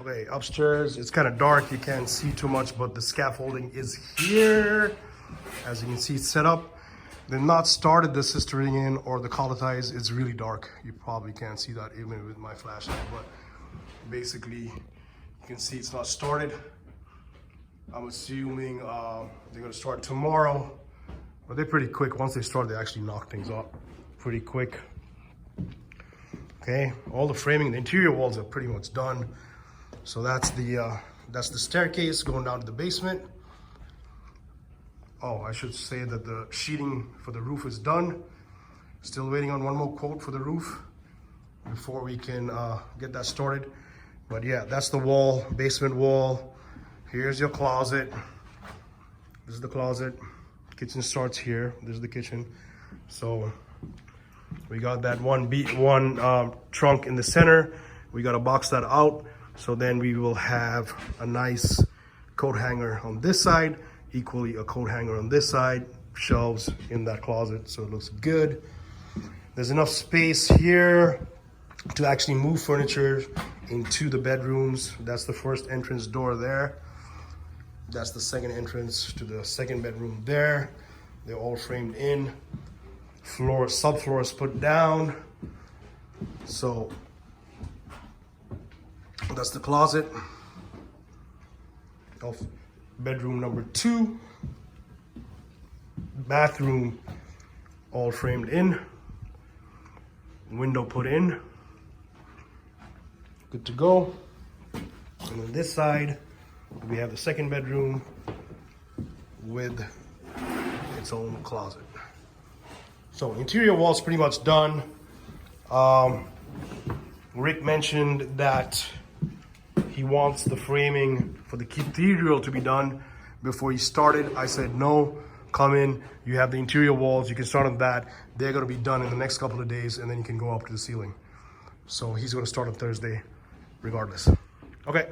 Okay, upstairs, it's kind of dark. You can't see too much, but the scaffolding is here. As you can see, it's set up. They've not started the sistering in or the collar ties. It's really dark. You probably can't see that even with my flashlight, but basically you can see it's not started. I'm assuming they're gonna start tomorrow, but they're pretty quick. Once they start, they actually knock things off pretty quick. Okay, all the framing, the interior walls are pretty much done. So that's the staircase going down to the basement. Oh, I should say that the sheeting for the roof is done. Still waiting on one more quote for the roof before we can get that started. But yeah, that's the wall, basement wall. Here's your closet. This is the closet. Kitchen starts here. This is the kitchen. So we got that one trunk in the center. We got to box that out. So then we will have a nice coat hanger on this side, equally a coat hanger on this side, shelves in that closet, so it looks good. There's enough space here to actually move furniture into the bedrooms. That's the first entrance door there. That's the second entrance to the second bedroom there. They're all framed in. Floor, subfloor is put down. So that's the closet of bedroom number 2. Bathroom all framed in. Window put in. Good to go. And on this side, we have the second bedroom with its own closet. So interior wall's pretty much done. Rick mentioned that he wants the framing for the cathedral to be done before he started. I said, no, come in. You have the interior walls. You can start on that. They're going to be done in the next couple of days, and then you can go up to the ceiling. So he's going to start on Thursday regardless. Okay.